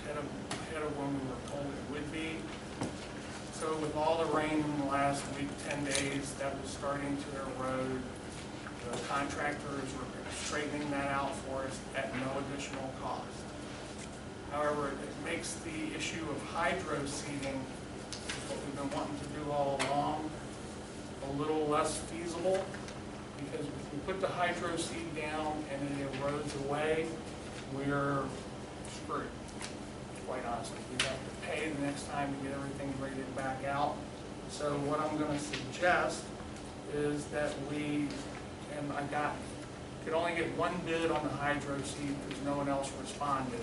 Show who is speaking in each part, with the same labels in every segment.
Speaker 1: ahead of when we were told it would be. So with all the rain in the last week, 10 days, that was starting to erode. The contractors were straightening that out for us at no additional cost. However, it makes the issue of hydro seeding, which is what we've been wanting to do all along, a little less feasible, because if we put the hydro seed down and it erodes away, we're screwed, quite honestly. We have to pay the next time to get everything graded back out. So what I'm going to suggest is that we, and I could only get one bid on the hydro seed because no one else responded.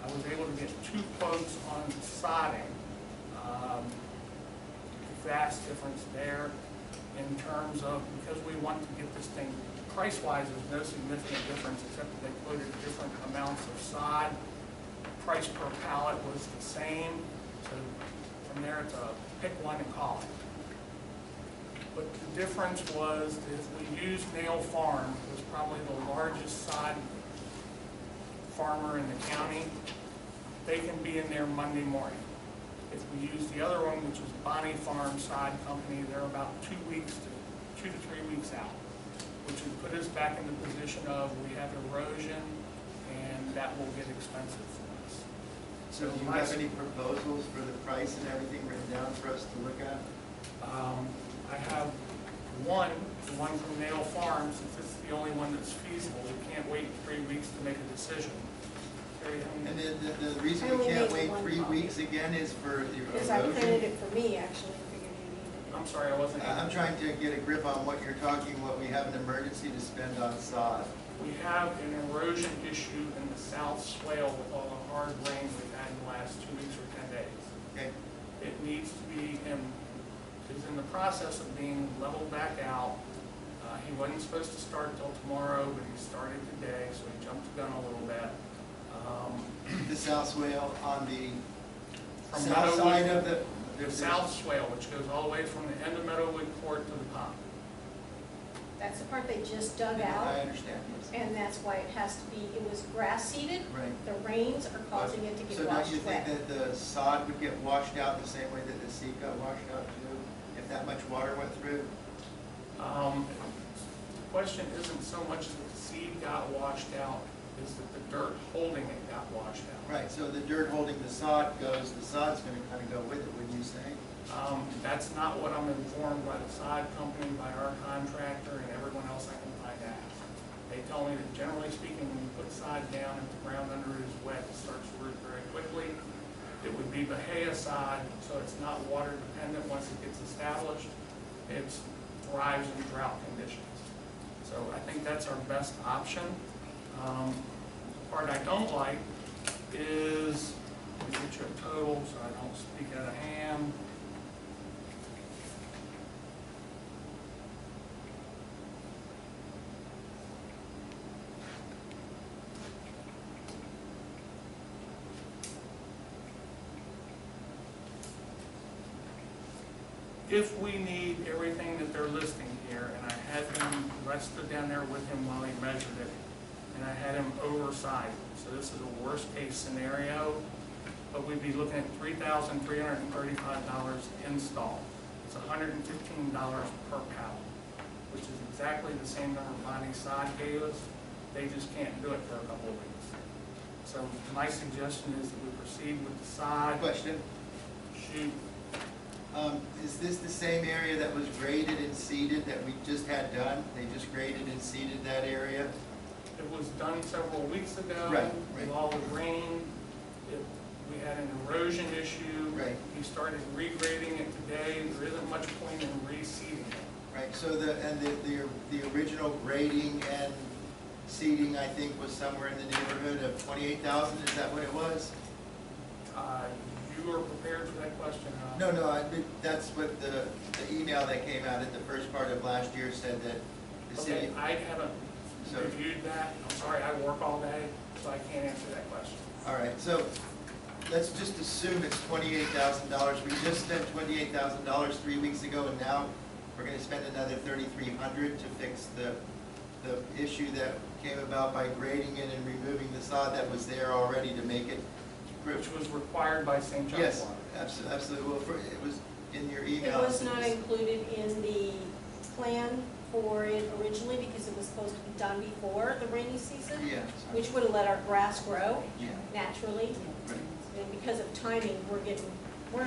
Speaker 1: I was able to get 2 quotes on sodding. Vast difference there in terms of, because we want to get this thing, price-wise, there's no significant difference except that they quoted different amounts of sod. Price per pallet was the same. So from there, it's a pick one and call it. But the difference was if we used Nail Farm, it was probably the largest sod farmer in the county. They can be in there Monday morning. If we use the other one, which was Bonnie Farm Sod Company, they're about 2 to 3 weeks out, which would put us back in the position of we have erosion, and that will get expensive for us.
Speaker 2: So do you have any proposals for the price and everything written down for us to look at?
Speaker 1: I have one, the one from Nail Farm, since it's the only one that's feasible. We can't wait 3 weeks to make a decision.
Speaker 2: And then the reason we can't wait 3 weeks again is for the erosion?
Speaker 3: Because I printed it for me, actually, and figured you needed it.
Speaker 1: I'm sorry, I wasn't.
Speaker 2: I'm trying to get a grip on what you're talking, what we have an emergency to spend on sod.
Speaker 1: We have an erosion issue in the south swale with all the hard rain we've had in the last 2 weeks or 10 days.
Speaker 2: Okay.
Speaker 1: It needs to be, is in the process of being leveled back out. He wasn't supposed to start till tomorrow, but he started today, so he jumped the gun a little bit.
Speaker 2: The south swale on the
Speaker 1: From
Speaker 2: south side of
Speaker 1: the south swale, which goes all the way from the end of Meadowwood Court to the pond.
Speaker 3: That's the part they just dug
Speaker 2: Yeah,
Speaker 3: out,
Speaker 2: I understand, yes.
Speaker 3: and that's why it has to be, it was grass seeded.
Speaker 2: Right.
Speaker 3: The rains are causing it to get
Speaker 2: So don't
Speaker 3: washed
Speaker 2: you think
Speaker 3: wet.
Speaker 2: that the sod would get washed out the same way that the seed got washed out too, if that much water went through?
Speaker 1: The question isn't so much that the seed got washed out, is that the dirt holding it got washed out.
Speaker 2: Right, so the dirt holding the sod goes, the sod's going to kind of go with it, wouldn't you say?
Speaker 1: That's not what I'm informed by the sod company, by our contractor, and everyone else I can find out. They tell me that generally speaking, when you put sod down and the ground under it is wet, it starts to root very quickly. It would be Bahia sod, so it's not water dependent once it gets established. It thrives in drought conditions. So I think that's our best option. The part I don't like is, let me get you a total so I don't speak out of hand. If we need everything that they're listing here, and I had him, I stood down there with him while he measured it, and I had him oversize it. So this is a worst case scenario, but we'd be looking at $3,335 install. It's $115 per pallet, which is exactly the same number Bonnie Sod gave us. They just can't do it for a couple of weeks. So my suggestion is that we proceed with the sod.
Speaker 2: Question.
Speaker 1: Shoot.
Speaker 2: Is this the same area that was graded and seeded that we just had done? They just graded and seeded that area?
Speaker 1: It was done several weeks ago.
Speaker 2: Right.
Speaker 1: With all the rain. We had an erosion issue.
Speaker 2: Right.
Speaker 1: We started regrading it today. There isn't much point in reseeding it.
Speaker 2: Right, so the original grading and seeding, I think, was somewhere in the neighborhood of 28,000, is that what it was?
Speaker 1: You were prepared for that question, huh?
Speaker 2: No, that's what the email that came out at the first part of last year said that the city...
Speaker 1: Okay, I haven't reviewed that. I'm sorry, I work all day, so I can't answer that question.
Speaker 2: All right, so let's just assume it's $28,000. We just spent $28,000 3 weeks ago, and now we're going to spend another $3,300 to fix the issue that came about by grading it and removing the sod that was there already to make it
Speaker 1: which was required by St. John's
Speaker 2: Yes,
Speaker 1: Water.
Speaker 2: absolutely. Well, it was in your
Speaker 3: It
Speaker 2: email.
Speaker 3: was not included in the plan for it originally because it was supposed to be done before the rainy season,
Speaker 2: Yeah.
Speaker 3: which would have let our grass grow
Speaker 2: Yeah.
Speaker 3: naturally.
Speaker 2: Right.
Speaker 3: And because of timing, we're in,
Speaker 2: No, I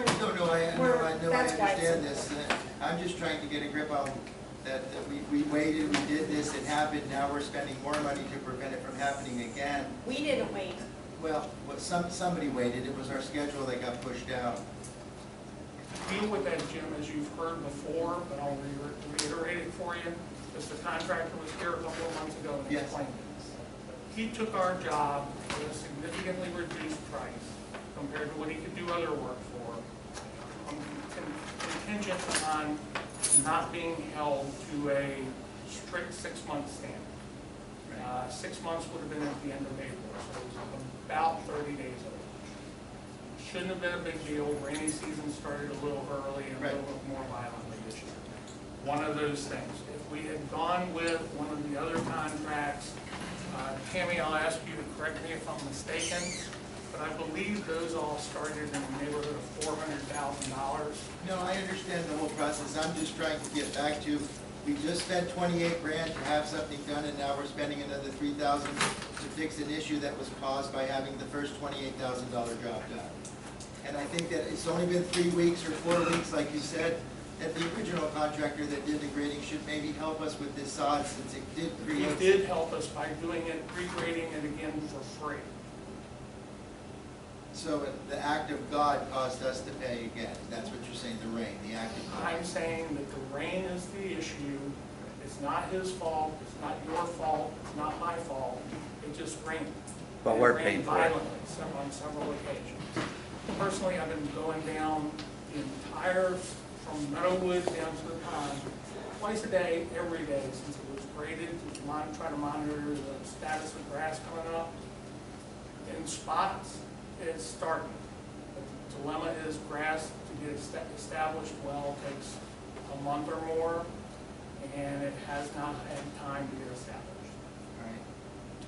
Speaker 2: know, I
Speaker 3: that's why it's
Speaker 2: understand
Speaker 3: in
Speaker 2: this.
Speaker 3: there.
Speaker 2: I'm just trying to get a grip on that we waited, we did this, it happened, now we're spending more money to prevent it from happening again.
Speaker 3: We didn't wait.
Speaker 2: Well, somebody waited, it was our schedule that got pushed out.
Speaker 1: Deal with that, Jim, as you've heard before, but I'll reiterate it for you, because the contractor was here a couple of months ago and
Speaker 2: Yes.
Speaker 1: explained this. He took our job at a significantly reduced price compared to what he could do other work for, contingent on not being held to a strict 6-month standard. 6 months would have been at the end of April, so it was about 30 days old. Shouldn't have been a big deal. Rainy season started a little early and a little bit more violently this year. One of those things. If we had gone with one of the other contracts, Tammy, I'll ask you to correct me if I'm mistaken, but I believe those all started in the neighborhood of $400,000.
Speaker 2: No, I understand the whole process, I'm just trying to get back to, we just spent 28 grand to have something done, and now we're spending another 3,000 to fix an issue that was caused by having the first $28,000 job done. And I think that it's only been 3 weeks or 4 weeks, like you said, that the original contractor that did the grading should maybe help us with this sod, since it did
Speaker 1: He
Speaker 2: create.
Speaker 1: did help us by doing it, regrading it again for free.
Speaker 2: So the act of God caused us to pay again, that's what you're saying, the rain, the act of God.
Speaker 1: I'm saying that the rain is the issue. It's not his fault, it's not your fault, it's not my fault. It just rained.
Speaker 4: But
Speaker 1: And
Speaker 4: we're
Speaker 1: it rained
Speaker 4: paying for it.
Speaker 1: violently on several occasions. Personally, I've been going down the entire, from Meadowwood down to the pond, twice a day, every day, since it was graded, to try to monitor the status of grass coming up. In spots, it's starting. The dilemma is grass to get established well takes a month or more, and it has not had time to get established.
Speaker 2: All right.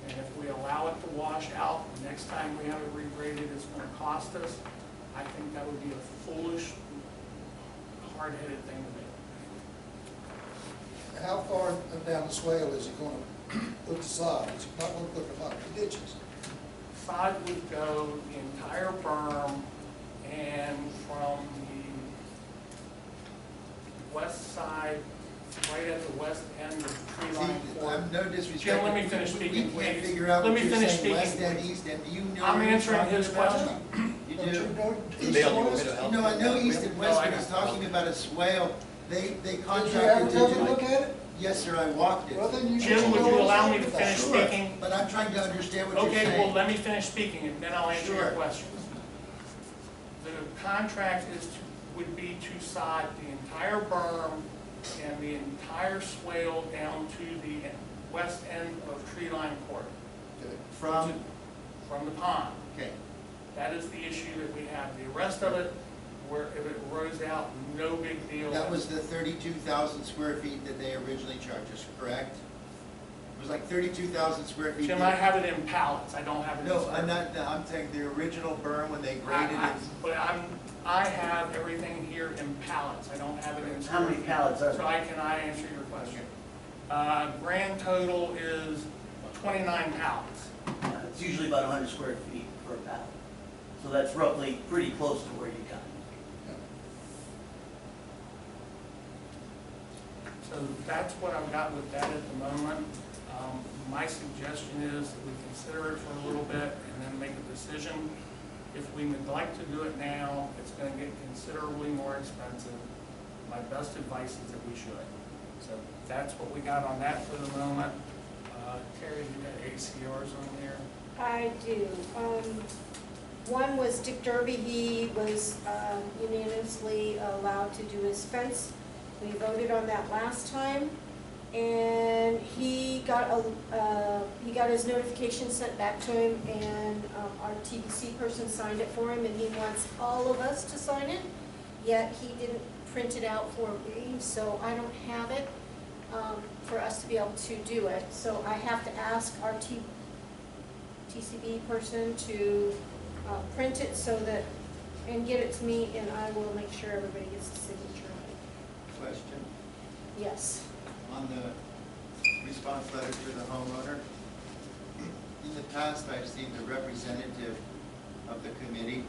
Speaker 1: And if we allow it to wash out, the next time we have it regraded, it's going to cost us. I think that would be a foolish, hard-headed thing to do.
Speaker 5: How far down the swale is he going to put the sod? Is he not going to put a lot of ditches?
Speaker 1: Sod would go the entire berm and from the west side, right at the west end of Tree Line
Speaker 2: See,
Speaker 1: Court.
Speaker 2: I'm no disrespect.
Speaker 1: Jim, let me finish
Speaker 2: We
Speaker 1: speaking,
Speaker 2: can't
Speaker 1: please.
Speaker 2: figure out
Speaker 1: Let
Speaker 2: what
Speaker 1: me
Speaker 2: you're
Speaker 1: finish
Speaker 2: saying, west
Speaker 1: speaking,
Speaker 2: end,
Speaker 1: please.
Speaker 2: east end, do you know?
Speaker 1: I'm
Speaker 2: what you're
Speaker 1: answering
Speaker 2: talking
Speaker 1: his
Speaker 2: about?
Speaker 1: question.
Speaker 2: You
Speaker 5: Don't
Speaker 2: do?
Speaker 5: you know east
Speaker 6: Bill,
Speaker 5: and
Speaker 6: you want
Speaker 5: west?
Speaker 6: me to help?
Speaker 2: No, I know east and west,
Speaker 1: I
Speaker 2: but he's
Speaker 1: know.
Speaker 2: talking about a swale. They
Speaker 5: Did you
Speaker 2: contracted
Speaker 5: ever
Speaker 2: to
Speaker 5: go
Speaker 2: do
Speaker 5: look
Speaker 2: it.
Speaker 5: at it?
Speaker 2: Yes, sir, I walked
Speaker 5: Well,
Speaker 2: it.
Speaker 5: then you
Speaker 1: Jim,
Speaker 5: should
Speaker 1: would
Speaker 5: know
Speaker 1: you
Speaker 5: what
Speaker 1: allow
Speaker 5: I'm
Speaker 1: me to
Speaker 5: talking
Speaker 1: finish
Speaker 5: about.
Speaker 1: speaking?
Speaker 2: But I'm trying to understand what you're
Speaker 1: Okay,
Speaker 2: saying.
Speaker 1: well, let me finish speaking, and then I'll answer your
Speaker 2: Sure.
Speaker 1: questions. The contract would be to sod the entire berm and the entire swale down to the west end of Tree Line Court,
Speaker 5: Okay.
Speaker 2: From,
Speaker 1: from the pond.
Speaker 2: okay,
Speaker 1: That is the issue that we have. The rest of it, where if it grows out, no big deal.
Speaker 2: that was the 32,000 square feet that they originally charged us, correct? It was like 32,000 square feet.
Speaker 1: Jim, I have it in pallets. I don't have it in.
Speaker 2: No,
Speaker 1: square
Speaker 2: I'm not, I'm saying the original berm when they graded it.
Speaker 1: But I have everything here in pallets. I don't have it in.
Speaker 6: How many
Speaker 1: square feet.
Speaker 6: pallets are
Speaker 1: So
Speaker 6: there?
Speaker 1: I cannot answer your question. Grand total is 29 pallets.
Speaker 6: It's usually about 100 square feet per pallet. So that's roughly pretty close to where you got it.
Speaker 1: So that's what I've got with that at the moment. My suggestion is that we consider it for a little bit and then make a decision. If we would like to do it now, it's going to get considerably more expensive. My best advice is that we should. So that's what we got on that for the moment. Terry, you got ACRs on there?
Speaker 3: I do. One was Dick Derby. He was unanimously allowed to do his fence. We voted on that last time. And he got his notification sent back to him, and our TBC person signed it for him, and he wants all of us to sign it. Yet he didn't print it out for me, so I don't have it for us to be able to do it. So I have to ask our TCB person to print print it so that, and get it to me, and I will make sure everybody gets the signature on it.
Speaker 2: Question
Speaker 3: Yes.
Speaker 2: on the response letter to the homeowner. In the past, I've seen the representative of the committee,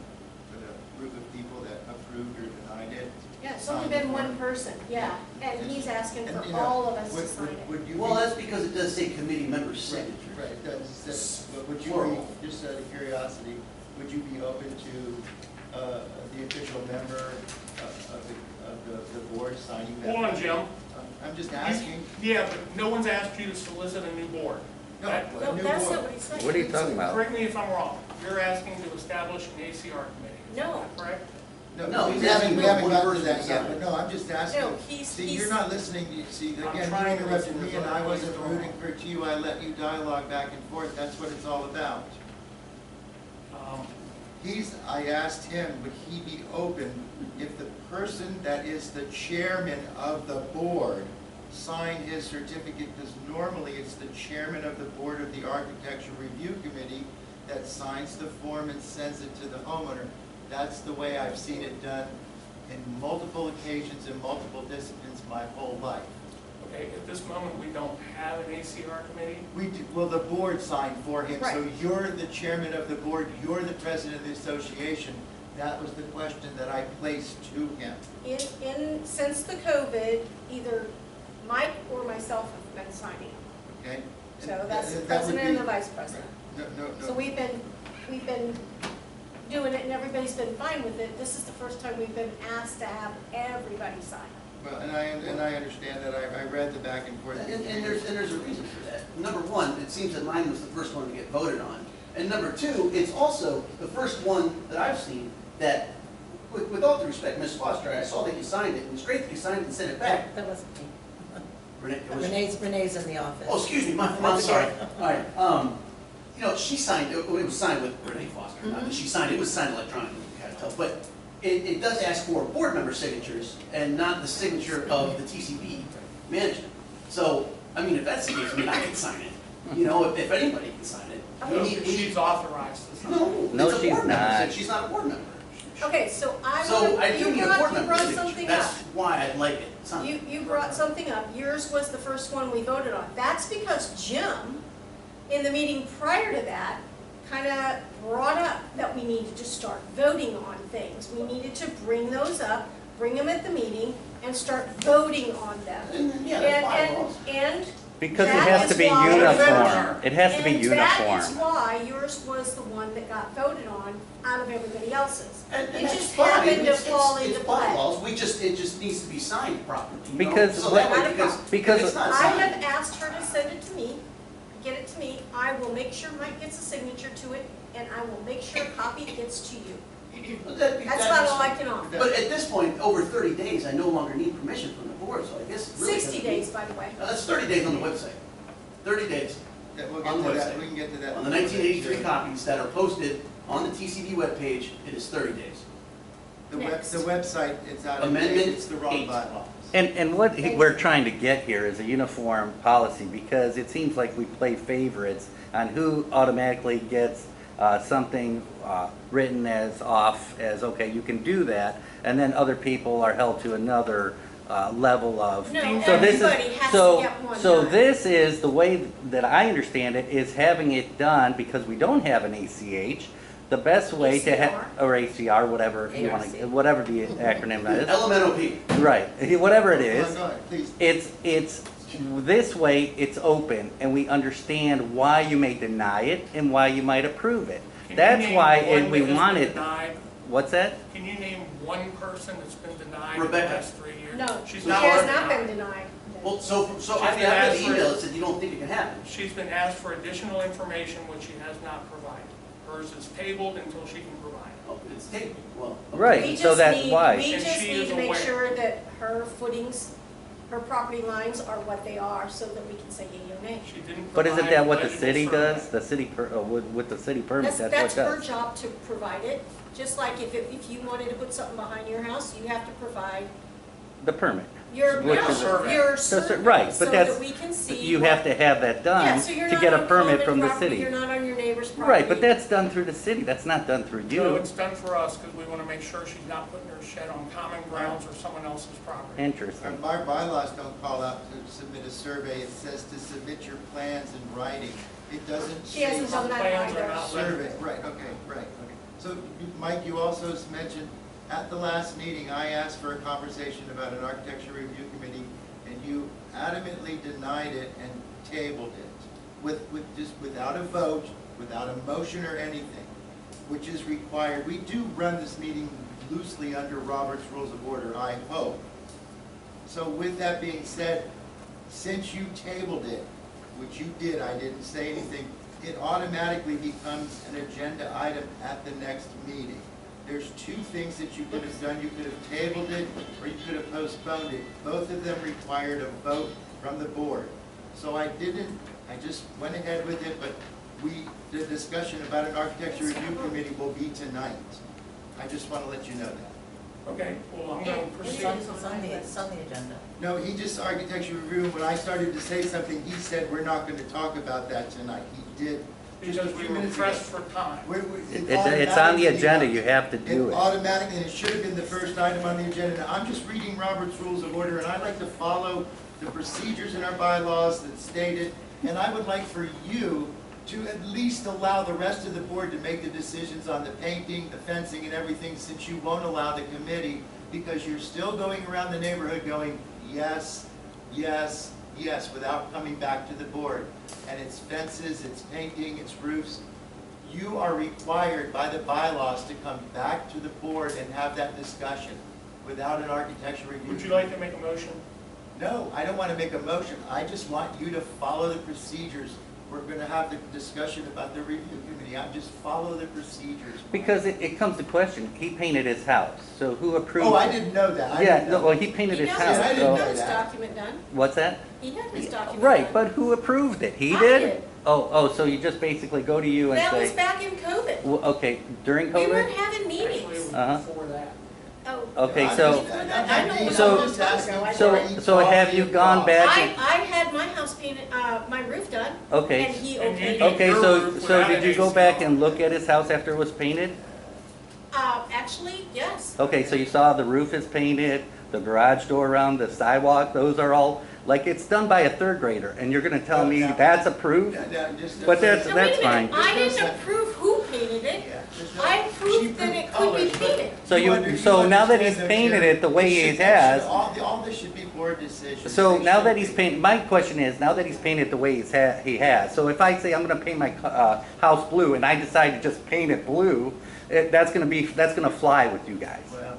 Speaker 2: for the group of people that approved or denied it.
Speaker 3: Yeah, it's only been one person, yeah, and he's asking
Speaker 2: And,
Speaker 3: for
Speaker 2: you know,
Speaker 3: all of us to
Speaker 2: would-
Speaker 3: sign it.
Speaker 2: Would you
Speaker 6: Well,
Speaker 2: be-
Speaker 6: that's because it does say committee member signature.
Speaker 2: Right, it does, but would you
Speaker 6: Plural.
Speaker 2: be, just out of curiosity, would you be open to the official member of the board signing that?
Speaker 1: Hold on, Jim.
Speaker 2: I'm just asking.
Speaker 1: Yeah, but no one's asked you to solicit a new board.
Speaker 2: No,
Speaker 1: That-
Speaker 2: a
Speaker 3: No,
Speaker 2: new
Speaker 3: that's
Speaker 2: board.
Speaker 3: not what he's saying.
Speaker 4: What are you talking about?
Speaker 1: Correct me if I'm wrong. You're asking to establish an ACR committee. Is
Speaker 3: No.
Speaker 1: that correct?
Speaker 6: No,
Speaker 2: we
Speaker 6: he's
Speaker 2: haven't-
Speaker 6: asking
Speaker 2: we
Speaker 6: for
Speaker 2: haven't
Speaker 6: one
Speaker 2: gotten to
Speaker 6: person
Speaker 2: that
Speaker 6: to
Speaker 2: yet,
Speaker 6: sign
Speaker 2: but
Speaker 6: it.
Speaker 2: no, I'm just asking.
Speaker 3: No, he's-
Speaker 2: See,
Speaker 3: he's-
Speaker 2: you're not listening, see,
Speaker 1: I'm
Speaker 2: again,
Speaker 1: trying
Speaker 2: you
Speaker 1: to
Speaker 2: interrupted
Speaker 1: listen
Speaker 2: me
Speaker 1: to
Speaker 2: and I
Speaker 1: what
Speaker 2: wasn't
Speaker 1: he's doing.
Speaker 2: rooting for you, I let you dialogue back and forth, that's what it's all about.
Speaker 1: Um,
Speaker 2: I asked him, would he be open if the person that is the chairman of the board signed his certificate, because normally it's the chairman of the board of the architecture review committee that signs the form and sends it to the homeowner. That's the way I've seen it done in multiple occasions in multiple disciplines my whole life.
Speaker 1: Okay, at this moment, we don't have an ACR committee.
Speaker 2: Well, the board signed for him, so
Speaker 3: Right.
Speaker 2: you're the chairman of the board, you're the president of the association. That was the question that I placed to him.
Speaker 3: Since the COVID, either Mike or myself have been signing,
Speaker 2: Okay?
Speaker 3: so that's the
Speaker 2: That would
Speaker 3: president and
Speaker 2: be-
Speaker 3: the vice president.
Speaker 2: No,
Speaker 3: So
Speaker 2: no,
Speaker 3: we've been doing it and everybody's been fine with it. This is the first time we've been asked to have everybody sign.
Speaker 2: well, and I understand that, I read the back and forth.
Speaker 6: And there's a reason for that. Number one, it seems that mine was the first one to get voted on. And number two, it's also the first one that I've seen that, with all due respect, Ms. Foster, I saw that you signed it, and it's great that you signed it and sent it back.
Speaker 7: That wasn't me.
Speaker 6: Renee, it was-
Speaker 7: Renee's in the office.
Speaker 6: Oh, excuse me, I'm sorry. All right, you know, she signed, it was signed with Renee Foster, not that she signed, it was signed electronically, you can't tell. But it does ask for board member signatures and not the signature of the TCB management. So, I mean, if that's the case, I mean, I can sign it. You know, if anybody can sign it. We need-
Speaker 1: She's authorized to sign.
Speaker 6: No, it's a
Speaker 4: she's
Speaker 6: board member,
Speaker 4: not.
Speaker 6: said she's not a board member.
Speaker 3: Okay, so
Speaker 6: So I do
Speaker 3: you
Speaker 6: need a board
Speaker 3: brought
Speaker 6: member signature,
Speaker 3: something
Speaker 6: that's
Speaker 3: up.
Speaker 6: why I'd like it signed.
Speaker 3: You brought something up. Yours was the first one we voted on. That's because Jim, in the meeting prior to that, kind of brought up that we needed to start voting on things. We needed to bring those up, bring them at the meeting, and start voting on them.
Speaker 6: And, yeah, that's bylaws.
Speaker 3: And
Speaker 4: Because it
Speaker 3: that
Speaker 4: has
Speaker 3: is
Speaker 4: to be
Speaker 3: why-
Speaker 4: uniform. It has to be
Speaker 3: And that is
Speaker 4: uniform.
Speaker 3: why yours was the one that got voted on out of everybody else's.
Speaker 6: And
Speaker 3: It
Speaker 6: that's
Speaker 3: just
Speaker 6: fine.
Speaker 3: happened to
Speaker 6: It's-
Speaker 3: fall
Speaker 6: it's
Speaker 3: into play.
Speaker 6: bylaws, it just needs to be signed properly. you know?
Speaker 4: Because
Speaker 6: So that
Speaker 3: what-
Speaker 6: way,
Speaker 4: because-
Speaker 6: if it's not
Speaker 3: I
Speaker 6: signed.
Speaker 3: have asked her to send it to me, get it to me. I will make sure Mike gets a signature to it, and I will make sure a copy gets to you. That's about all I can offer.
Speaker 6: But at this point, over 30 days, I no longer need permission from the board, so I guess it really
Speaker 3: 60
Speaker 6: doesn't-
Speaker 3: days, by the way.
Speaker 6: No, that's 30 days on the website. 30 days
Speaker 2: We'll
Speaker 6: on
Speaker 2: get
Speaker 6: the
Speaker 2: to that,
Speaker 6: website.
Speaker 2: we can get to that.
Speaker 6: On the 1983 copies that are posted on the TCB webpage, it is 30 days.
Speaker 3: Next.
Speaker 2: The website, it's out of date,
Speaker 6: Amendment
Speaker 2: it's the wrong
Speaker 6: 8.
Speaker 2: bylaw.
Speaker 4: And what
Speaker 3: Thank
Speaker 4: we're
Speaker 3: you.
Speaker 4: trying to get here is a uniform policy, because it seems like we play favorites on who automatically gets something written as off as, okay, you can do that, and then other people are held to another level of.
Speaker 3: No,
Speaker 4: So this is-
Speaker 3: everybody has to
Speaker 4: so-
Speaker 3: get one
Speaker 4: So
Speaker 3: done.
Speaker 4: this is, the way that I understand it, is having it done, because we don't have an ACH, the best way to have, or ACR, whatever you want to,
Speaker 7: ARC.
Speaker 4: whatever the acronym is.
Speaker 6: LMNOP.
Speaker 4: Right, whatever it is.
Speaker 2: Go ahead, please.
Speaker 4: It's, this way, it's open, and we understand why you may deny it and why you might approve it.
Speaker 1: Can you
Speaker 4: That's
Speaker 1: name
Speaker 4: why
Speaker 1: one
Speaker 4: we
Speaker 1: that has been
Speaker 4: wanted,
Speaker 1: denied?
Speaker 4: what's that?
Speaker 1: Can you name one person that's been denied in the
Speaker 6: Rebecca.
Speaker 1: last 3 years?
Speaker 3: No,
Speaker 1: She's
Speaker 3: she
Speaker 1: not
Speaker 3: has
Speaker 1: been
Speaker 3: not
Speaker 1: denied.
Speaker 3: been denied.
Speaker 6: Well, so I
Speaker 1: She's
Speaker 6: read
Speaker 1: been
Speaker 6: the
Speaker 1: asked for-
Speaker 6: email that said you don't think it can happen.
Speaker 1: She's been asked for additional information which she has not provided. Hers is tabled until she can provide it.
Speaker 6: Oh, it's taken, well. okay.
Speaker 4: Right.
Speaker 3: We
Speaker 4: so
Speaker 3: just
Speaker 4: that's
Speaker 3: need-
Speaker 4: why.
Speaker 3: We
Speaker 1: And
Speaker 3: just
Speaker 1: she
Speaker 3: need
Speaker 1: is
Speaker 3: to make
Speaker 1: aware.
Speaker 3: sure that her footings, her property lines are what they are, so that we can say yea or nay.
Speaker 1: She didn't
Speaker 4: But isn't
Speaker 1: provide
Speaker 4: that what the
Speaker 1: legible
Speaker 4: city
Speaker 1: survey.
Speaker 4: does? The city, with the city permit, that's what it
Speaker 3: That's her
Speaker 4: does.
Speaker 3: job to provide it, just like if you wanted to put something behind your house, you have to provide
Speaker 4: The permit.
Speaker 3: Your,
Speaker 4: Which
Speaker 3: no,
Speaker 4: is
Speaker 1: a-
Speaker 3: your
Speaker 4: So-
Speaker 3: survey,
Speaker 4: right, but
Speaker 3: so
Speaker 4: that's-
Speaker 3: that we can see.
Speaker 4: You
Speaker 3: what-
Speaker 4: have to have that
Speaker 3: Yeah,
Speaker 4: done
Speaker 3: so you're
Speaker 4: to
Speaker 3: not
Speaker 4: get a
Speaker 3: on
Speaker 4: permit
Speaker 3: common
Speaker 4: from the
Speaker 3: property,
Speaker 4: city.
Speaker 3: You're not on your neighbor's property.
Speaker 4: Right, but that's done through the city, that's not done through
Speaker 1: No,
Speaker 4: you.
Speaker 1: it's done for us because we want to make sure she's not putting her shed on common grounds or someone else's property.
Speaker 4: Interesting.
Speaker 2: Our bylaws don't call out to submit a survey, it says to submit your plans in writing. It doesn't
Speaker 3: She
Speaker 2: say
Speaker 3: hasn't done that
Speaker 1: Plans are
Speaker 3: either.
Speaker 1: not
Speaker 2: survey, right, okay. So, Mike, you also mentioned, at the last meeting, I asked for a conversation about an architecture review committee, and you adamantly denied it and tabled it, just without a vote, without a motion or anything, which is required. We do run this meeting loosely under Robert's Rules of Order, I hope. So with that being said, since you tabled it, which you did, I didn't say anything, it automatically becomes an agenda item at the next meeting. There's two things that you could have done. You could have tabled it, or you could have postponed it. Both of them required a vote from the board. So I just went ahead with it, but the discussion about an architecture review committee will be tonight. I just want to let you know that.
Speaker 1: Okay, well, I'm going to proceed.
Speaker 7: It's on the agenda.
Speaker 2: No, he just architecture review, and when I started to say something, he said, we're not going to talk about that tonight. He did. just a
Speaker 1: Because we
Speaker 2: few
Speaker 1: were
Speaker 2: minutes ago.
Speaker 1: pressed for time.
Speaker 4: It's on the agenda, you have to do
Speaker 2: It
Speaker 4: it.
Speaker 2: automatically, and it should have been the first item on the agenda. Now, I'm just reading Robert's Rules of Order, and I like to follow the procedures in our bylaws that state it, and I would like for you to at least allow the rest of the board to make the decisions on the painting, the fencing, and everything, since you won't allow the committee, because you're still going around the neighborhood going, yes, yes, yes, without coming back to the board. And it's fences, it's painting, it's roofs. You are required by the bylaws to come back to the board and have that discussion without an architecture review.
Speaker 1: Would you like to make a motion?
Speaker 2: No, I don't want to make a motion. I just want you to follow the procedures. We're going to have the discussion about the review committee. I just follow the procedures.
Speaker 4: Because it comes to question, he painted his house, so who approved?
Speaker 2: Oh, I didn't know that. I
Speaker 4: Yeah,
Speaker 2: didn't
Speaker 4: no,
Speaker 2: know.
Speaker 4: well, he painted
Speaker 3: He
Speaker 4: his
Speaker 3: knows,
Speaker 4: house,
Speaker 2: I
Speaker 3: he
Speaker 2: didn't
Speaker 3: got
Speaker 2: know
Speaker 4: so,
Speaker 3: his
Speaker 2: that.
Speaker 3: document done.
Speaker 4: what's that?
Speaker 3: He had his document
Speaker 4: Right,
Speaker 3: done.
Speaker 4: but who approved it? He
Speaker 3: I
Speaker 4: did?
Speaker 3: did.
Speaker 4: Oh, so you just basically go to you and
Speaker 3: That was
Speaker 4: say,
Speaker 3: back in COVID.
Speaker 4: well, okay, during
Speaker 3: We weren't
Speaker 4: COVID?
Speaker 3: having
Speaker 1: Actually, it
Speaker 3: meetings.
Speaker 1: was
Speaker 4: Uh-huh.
Speaker 1: before that.
Speaker 3: Oh.
Speaker 4: Okay,
Speaker 2: I'm
Speaker 4: so,
Speaker 2: just-
Speaker 3: I know it was
Speaker 4: So-
Speaker 3: a long time ago. I
Speaker 4: so,
Speaker 3: did.
Speaker 4: so have you gone back
Speaker 3: I
Speaker 4: and,
Speaker 3: had my house painted, my roof done,
Speaker 4: okay.
Speaker 3: and he
Speaker 1: And you
Speaker 3: okayed
Speaker 1: did.
Speaker 3: it.
Speaker 4: Okay,
Speaker 1: Your
Speaker 4: so,
Speaker 1: roof
Speaker 4: so
Speaker 1: without
Speaker 4: did
Speaker 1: an
Speaker 4: you go
Speaker 1: AC
Speaker 4: back
Speaker 1: on.
Speaker 4: and look at his house after it was painted?
Speaker 3: Actually, yes.
Speaker 4: Okay, so you saw the roof is painted, the garage door around the sidewalk, those are all, like, it's done by a third grader, and you're gonna tell me that's approved? But that's-
Speaker 3: Now, wait a
Speaker 4: fine.
Speaker 3: minute, I didn't approve who painted it. I approved that it could be painted.
Speaker 4: So now that he's painted it the way he has,
Speaker 2: All this should be board decisions.
Speaker 4: so
Speaker 2: They
Speaker 4: now
Speaker 2: should
Speaker 4: that he's
Speaker 2: be.
Speaker 4: painted, my question is, now that he's painted the way he has, so if I say I'm gonna paint my house blue and I decide to just paint it blue, that's gonna fly with you guys.
Speaker 2: Well,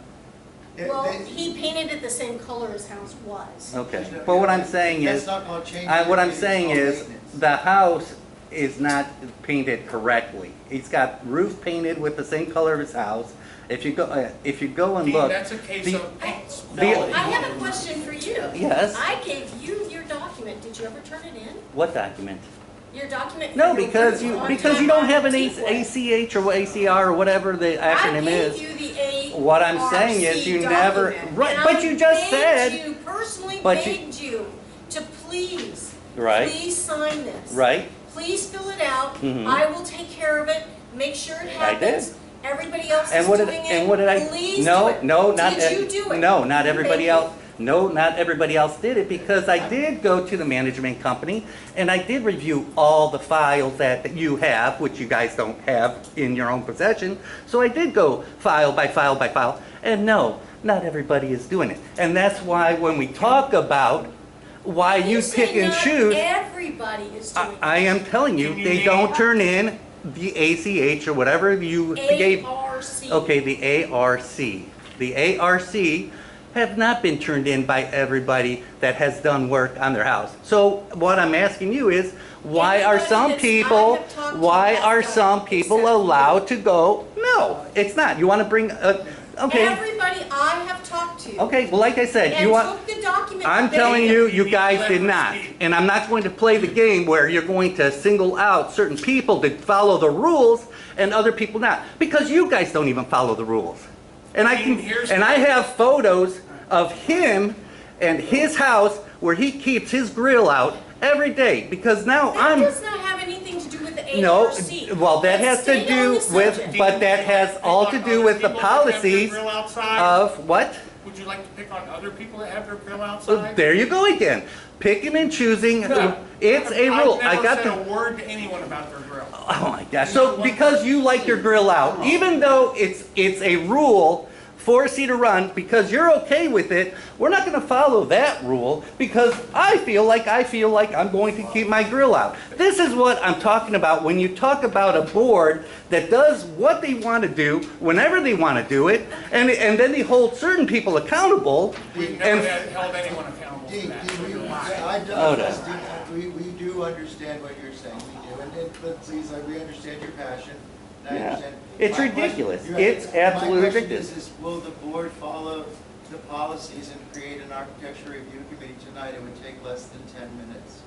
Speaker 3: Well,
Speaker 2: they-
Speaker 3: he painted it the same color his house was.
Speaker 4: Okay, but what I'm saying
Speaker 2: That's
Speaker 4: is,
Speaker 2: not gonna change
Speaker 4: what I'm
Speaker 2: anything. It's
Speaker 4: saying
Speaker 2: called
Speaker 4: is,
Speaker 2: maintenance.
Speaker 4: the house is not painted correctly. He's got roof painted with the same color of his house. If you go and
Speaker 1: Dean,
Speaker 4: look,
Speaker 1: that's a case
Speaker 4: the-
Speaker 1: of paint
Speaker 3: I
Speaker 1: quality.
Speaker 3: have a question for you.
Speaker 4: Yes.
Speaker 3: I gave you your document. Did you ever turn it in?
Speaker 4: what document?
Speaker 3: Your document? for
Speaker 4: No,
Speaker 3: your
Speaker 4: because
Speaker 3: roof
Speaker 4: you,
Speaker 3: on
Speaker 4: because you don't have an
Speaker 3: Teakwood.
Speaker 4: ACH or ACR or whatever the acronym
Speaker 3: I
Speaker 4: is.
Speaker 3: gave you the ARC
Speaker 4: What I'm saying is you never-
Speaker 3: document,
Speaker 4: right,
Speaker 3: and
Speaker 4: but you just
Speaker 3: I
Speaker 4: said-
Speaker 3: begged you, personally
Speaker 4: but you-
Speaker 3: begged you to please,
Speaker 4: Right.
Speaker 3: please sign this.
Speaker 4: Right?
Speaker 3: Please fill it out.
Speaker 4: Mhm.
Speaker 3: I will take care of it, make sure it
Speaker 4: I did.
Speaker 3: happens. Everybody else
Speaker 4: And
Speaker 3: is
Speaker 4: what did,
Speaker 3: doing it.
Speaker 4: and what did I?
Speaker 3: Please
Speaker 4: No,
Speaker 3: do it.
Speaker 4: no, not.
Speaker 3: Did you do it?
Speaker 4: No, not
Speaker 3: Thank
Speaker 4: everybody
Speaker 3: you.
Speaker 4: else. No, not everybody else did it because I did go to the management company and I did review all the files that you have, which you guys don't have in your own possession. So I did go file by file by file. And no, not everybody is doing it. And that's why when we talk about why you
Speaker 3: say
Speaker 4: pick and
Speaker 3: not
Speaker 4: choose,
Speaker 3: Everybody is doing it.
Speaker 4: I am telling you,
Speaker 1: Can you
Speaker 4: they
Speaker 1: name-
Speaker 4: don't turn in the ACH or whatever you gave.
Speaker 3: ARC.
Speaker 4: Okay, the ARC. The ARC have not been turned in by everybody that has done work on their house. So what I'm asking you is, why are
Speaker 3: Everybody
Speaker 4: some
Speaker 3: that's- I
Speaker 4: people,
Speaker 3: have talked to
Speaker 4: why
Speaker 3: has
Speaker 4: are
Speaker 3: done
Speaker 4: some
Speaker 3: it,
Speaker 4: people
Speaker 3: except you.
Speaker 4: allowed to go? No, it's not. You want to bring, okay,
Speaker 3: Everybody I have talked to.
Speaker 4: okay, well, like I said,
Speaker 3: And
Speaker 4: you want.
Speaker 3: took the document.
Speaker 4: I'm
Speaker 3: that
Speaker 4: telling
Speaker 3: they-
Speaker 4: you, you guys did not. And I'm not going to play the game where you're going to single out certain people to follow the rules and other people not. Because you guys don't even follow the rules. And I
Speaker 1: Dean, here's-
Speaker 4: have photos of him and his house where he keeps his grill out every day, because now
Speaker 3: That
Speaker 4: I'm,
Speaker 3: does not have anything to do with the
Speaker 4: no,
Speaker 3: ARC.
Speaker 4: well, that has
Speaker 3: Let's
Speaker 4: to
Speaker 3: stay
Speaker 4: do
Speaker 3: on the
Speaker 4: with,
Speaker 3: subject.
Speaker 4: but that has all to do with the policies
Speaker 1: Grill outside?
Speaker 4: of, what?
Speaker 1: Would you like to pick on other people that have their grill
Speaker 4: So
Speaker 1: outside?
Speaker 4: there you go again, picking and choosing,
Speaker 1: No.
Speaker 4: it's a rule. I
Speaker 1: I've
Speaker 4: got
Speaker 1: never said
Speaker 4: the,
Speaker 1: a word to anyone about their grill.
Speaker 4: oh my gosh, so because you like your grill out, even though it's a rule for Cedar Run, because you're okay with it, we're not gonna follow that rule, because I feel like I'm going to keep my grill out. This is what I'm talking about when you talk about a board that does what they wanna do, whenever they wanna do it, and then they hold certain people accountable,
Speaker 1: We've never
Speaker 4: and,
Speaker 1: held anyone accountable for
Speaker 2: Dean,
Speaker 1: that.
Speaker 2: Dean,
Speaker 1: so
Speaker 2: we,
Speaker 1: you're lying.
Speaker 2: I
Speaker 4: Hold on.
Speaker 2: do, we do understand what you're saying, we do, and but please, we understand your passion, and I
Speaker 4: Yeah.
Speaker 2: understand.
Speaker 4: It's
Speaker 2: My question-
Speaker 4: ridiculous.
Speaker 2: you're right.
Speaker 4: It's absolutely
Speaker 2: My question
Speaker 4: ridiculous.
Speaker 2: is, will the board follow the policies and create an architecture review committee tonight? It would take less than 10 minutes.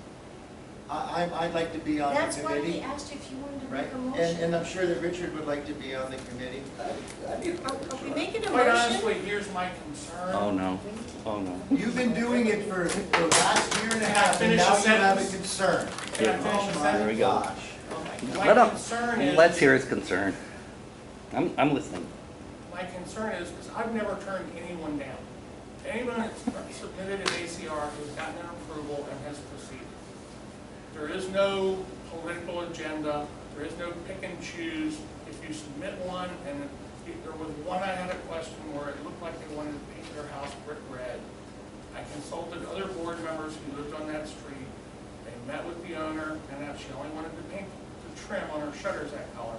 Speaker 2: I'd like to be on the
Speaker 3: That's why he
Speaker 2: committee,
Speaker 3: asked if you wanted to
Speaker 2: right?
Speaker 3: make a
Speaker 2: And
Speaker 3: motion.
Speaker 2: I'm sure that Richard would like to be on the committee.
Speaker 3: Are we making a
Speaker 1: Quite
Speaker 3: motion?
Speaker 1: honestly, here's my concern.
Speaker 4: oh no, oh no.
Speaker 2: You've been doing it for the last year and a half, and
Speaker 1: Finish
Speaker 2: now
Speaker 1: the
Speaker 2: you have a
Speaker 1: sentence.
Speaker 2: concern.
Speaker 1: Can I finish the
Speaker 2: Oh
Speaker 1: sentence?
Speaker 4: There we
Speaker 2: my
Speaker 4: go.
Speaker 2: gosh.
Speaker 1: My
Speaker 4: Let him,
Speaker 1: concern is.
Speaker 4: let's hear his concern. I'm listening.
Speaker 1: My concern is, because I've never turned anyone down. Anyone that's submitted an ACR has gotten an approval and has proceeded. There is no political agenda, there is no pick and choose. If you submit one, and there was one I had a question where it looked like they wanted to paint their house brick red. I consulted other board members who lived on that street. They met with the owner, and that she only wanted to paint the trim on her shutters that color,